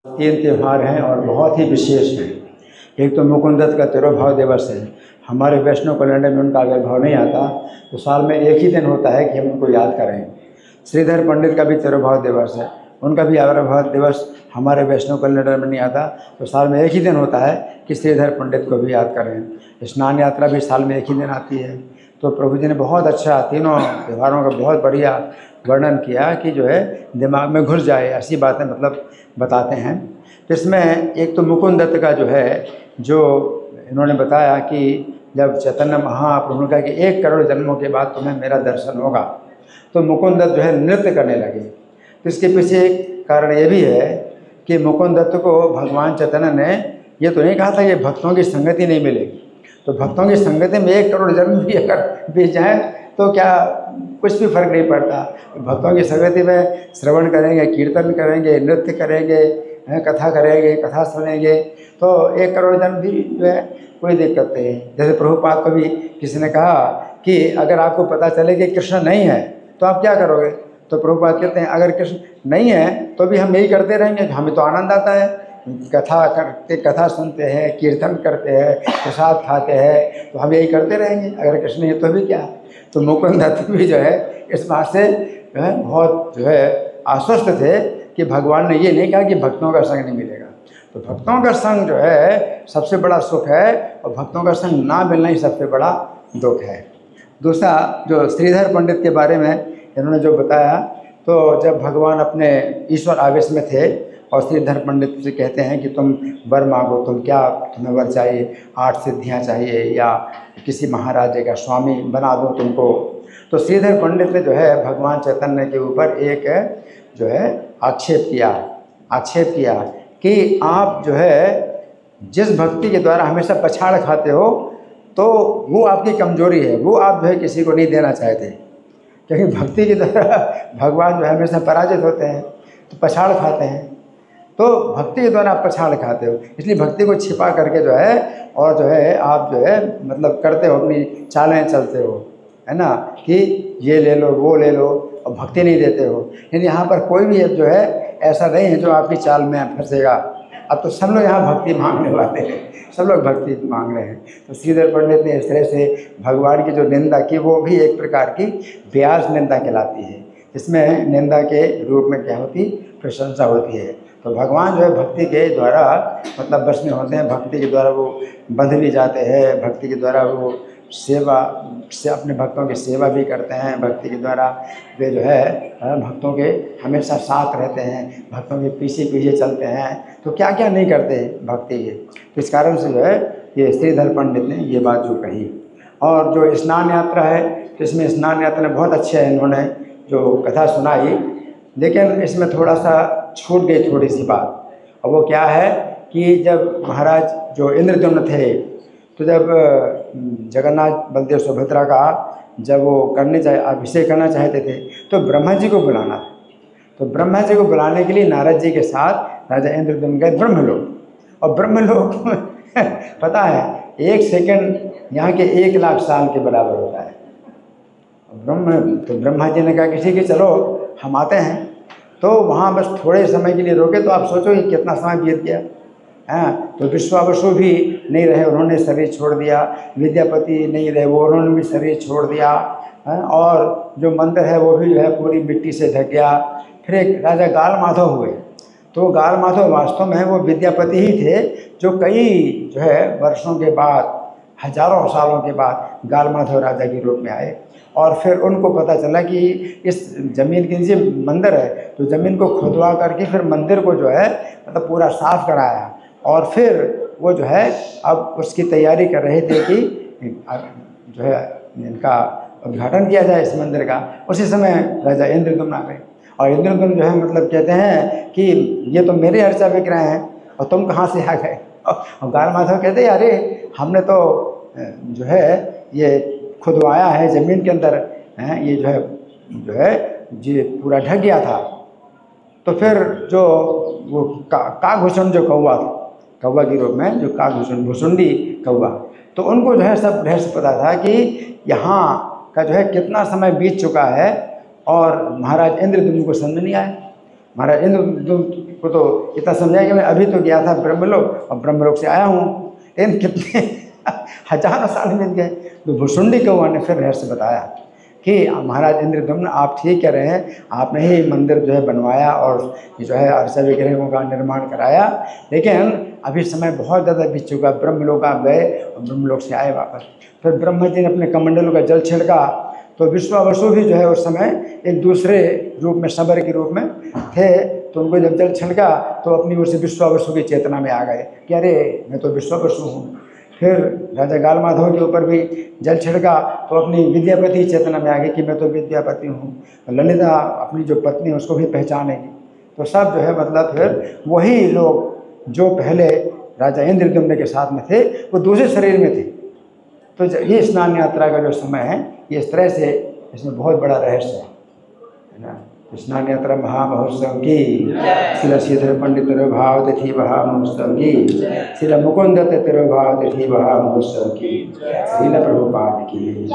तीन त्यौहार हैं और बहुत ही विशेष हैं। एक तो मुकुंदत्त का तिरुभाव दिवस है। हमारे वैष्णव कैलेंडर में उनका आविर्भाव नहीं आता, तो साल में एक ही दिन होता है कि हम उनको याद करें। श्रीधर पंडित का भी तिरुभाव दिवस है, उनका भी आविर्भाव दिवस हमारे वैष्णव कैलेंडर में नहीं आता, तो साल में एक ही दिन होता है कि श्रीधर पंडित को भी याद करें। स्नान यात्रा भी साल में एक ही दिन आती है। तो प्रभु जी ने बहुत अच्छा तीनों त्योहारों का बहुत बढ़िया वर्णन किया कि जो है दिमाग में घुस जाए ऐसी बातें मतलब बताते हैं। तो इसमें एक तो मुकुंदत्त का जो है जो इन्होंने बताया कि जब चैतन्य महाप्रभु ने कहा कि 1 करोड़ जन्मों के बाद तुम्हें मेरा दर्शन होगा, तो मुकुंदत्त जो है नृत्य करने लगे। तो इसके पीछे एक कारण ये भी है कि मुकुंदत्त को भगवान चैतन्य ने ये तो नहीं कहा था कि भक्तों की संगति नहीं मिलेगी, तो भक्तों की संगति में 1 करोड़ जन्म भी अगर बीत जाए तो क्या कुछ भी फर्क नहीं पड़ता। भक्तों की संगति में श्रवण करेंगे, कीर्तन करेंगे, नृत्य करेंगे, कथा करेंगे, कथा सुनेंगे, तो 1 करोड़ जन्म भी जो है कोई दिक्कत नहीं। जैसे प्रभुपाद को भी किसी ने कहा कि अगर आपको पता चले कि कृष्ण नहीं है तो आप क्या करोगे, तो प्रभुपाद कहते हैं अगर कृष्ण नहीं है तो भी हम यही करते रहेंगे, हमें तो आनंद आता है, कथा करते, कथा सुनते हैं, कीर्तन करते हैं, प्रसाद खाते हैं, तो हम यही करते रहेंगे, अगर कृष्ण नहीं है तो भी क्या। तो मुकुंदत्त भी जो है इस बात से जो है बहुत जो है आश्वस्त थे कि भगवान ने ये नहीं कहा कि भक्तों का संग नहीं मिलेगा। तो भक्तों का संग जो है सबसे बड़ा सुख है और भक्तों का संग ना मिलना ही सबसे बड़ा दुख है। दूसरा जो श्रीधर पंडित के बारे में इन्होंने जो बताया, तो जब भगवान अपने ईश्वर आवेश में थे और श्रीधर पंडित से कहते हैं कि तुम वर मांगो, तुम क्या तुम्हें वर चाहिए, 8 सिद्धियाँ चाहिए या किसी महाराजे का स्वामी बना दो तुमको। तो श्रीधर पंडित ने जो है भगवान चैतन्य के ऊपर एक जो है आक्षेप किया कि आप जो है जिस भक्ति के द्वारा हमेशा पछाड़ खाते हो तो वो आपकी कमजोरी है, वो आप जो है किसी को नहीं देना चाहते, क्योंकि भक्ति के द्वारा भगवान जो है हमेशा पराजित होते हैं तो पछाड़ खाते हैं। तो भक्ति के द्वारा आप पछाड़ खाते हो, इसलिए भक्ति को छिपा करके जो है और जो है आप जो है मतलब करते हो, अपनी चालें चलते हो, है ना, कि ये ले लो वो ले लो और भक्ति नहीं देते हो। लेकिन यहाँ पर कोई भी जो है ऐसा नहीं है जो आपकी चाल में फंसेगा। अब तो सब लोग यहाँ भक्ति मांगने वाले हैं, सब लोग भक्ति मांग रहे हैं। तो श्रीधर पंडित ने इस तरह से भगवान की जो निंदा की वो भी एक प्रकार की ब्याज निंदा कहलाती है, जिसमें निंदा के रूप में क्या होती, प्रशंसा होती है। तो भगवान जो है भक्ति के द्वारा मतलब बस में होते हैं, भक्ति के द्वारा वो बंध भी जाते हैं, भक्ति के द्वारा वो सेवा से अपने भक्तों की सेवा भी करते हैं, भक्ति के द्वारा वे जो है भक्तों के हमेशा साथ रहते हैं, भक्तों के पीछे पीछे चलते हैं, तो क्या क्या नहीं करते भक्ति के। तो इस कारण से जो है ये श्रीधर पंडित ने ये बात जो कही। और जो स्नान यात्रा है, तो इसमें स्नान यात्रा में बहुत अच्छे इन्होंने जो कथा सुनाई, लेकिन इसमें थोड़ा सा छूट गई थोड़ी सी बात। और वो क्या है कि जब महाराज जो इंद्रद्युम्न थे, तो जब जगन्नाथ बलदेव सुभद्रा का जब वो अभिषेक करना चाहते थे तो ब्रह्मा जी को बुलाना था। तो ब्रह्मा जी को बुलाने के लिए नारद जी के साथ राजा इंद्रद्युम्न गए ब्रह्मलोक। और ब्रह्मलोक पता है 1 सेकंड यहाँ के 1 लाख साल के बराबर होता है। तो ब्रह्मा जी ने कहा कि ठीक है चलो हम आते हैं। तो वहाँ बस थोड़े समय के लिए रोके, तो आप सोचो कि कितना समय बीत गया। हाँ, तो विश्वावसु भी नहीं रहे, उन्होंने शरीर छोड़ दिया, विद्यापति नहीं रहे, वो उन्होंने भी शरीर छोड़ दिया। और जो मंदिर है वो भी जो है पूरी मिट्टी से ढक गया। फिर एक राजा गाल माधव हुए, तो गाल माधव वास्तव में वो विद्यापति ही थे जो कई जो है वर्षों के बाद, हजारों सालों के बाद गाल माधव राजा के रूप में आए। और फिर उनको पता चला कि इस ज़मीन के नीचे मंदिर है, तो ज़मीन को खुदवा करके फिर मंदिर को जो है मतलब पूरा साफ कराया। और फिर वो जो है अब उसकी तैयारी कर रहे थे कि जो है इनका उद्घाटन किया जाए इस मंदिर का। उसी समय राजा इंद्रद्युम्न आ गए। और इंद्रद्युम्न जो है मतलब कहते हैं कि ये तो मेरे अर्चा बिक रहे हैं और तुम कहाँ से आ गए। और गाल माधव कहते हैं अरे हमने तो जो है ये खुदवाया है ज़मीन के अंदर, ये जो है ये पूरा ढक गया था। तो फिर जो वो काकभूषण जो कौवा था, कौवा के रूप में जो काकभूषण भुसुंडी कौवा, तो उनको जो है सब रहस्य पता था कि यहाँ का जो है कितना समय बीत चुका है और महाराज इंद्रद्युम्न को समझ नहीं आया। महाराज इंद्रदुम्न को तो इतना समझाया कि मैं अभी तो गया था ब्रह्मलोक और ब्रह्मलोक से आया हूँ, लेकिन कितने हजारों साल बीत गए। तो भुसुंडी कौआ ने फिर रहस्य बताया कि महाराज इंद्रदुम्न आप ठीक कह रहे हैं, आपने ही मंदिर जो है बनवाया और जो है अर्चा विग्रहों का निर्माण कराया, लेकिन अभी समय बहुत ज़्यादा बीत चुका। ब्रह्मलोक आप गए और ब्रह्मलोक से आए वापस। फिर ब्रह्मा जी ने अपने कमंडलों का जल छिड़का तो विश्वावसु भी जो है उस समय एक दूसरे रूप में शबर के रूप में थे, तो उनको जब जल छिड़का तो अपनी ओर से विश्वावसु की चेतना में आ गए कि अरे मैं तो विश्वावसु हूँ। फिर राजा गालमाधव के ऊपर भी जल छिड़का तो अपनी विद्यापति चेतना में आ गई कि मैं तो विद्यापति हूँ। ललिता अपनी जो पत्नी है उसको भी पहचानेगी। तो सब जो है मतलब फिर वही लोग जो पहले राजा इंद्रदुम्न के साथ में थे वो दूसरे शरीर में थे। तो ये स्नान यात्रा का जो समय है ये इस तरह से, इसमें बहुत बड़ा रहस्य है ना। स्नान यात्रा महामहोत्सव की, श्री श्रीधर पंडित तिरुभाव तिथि महामहोत्सव की, श्री मुकुंद तिरुभाव तिथि महामहोत्सव की, श्रील प्रभुपाद की।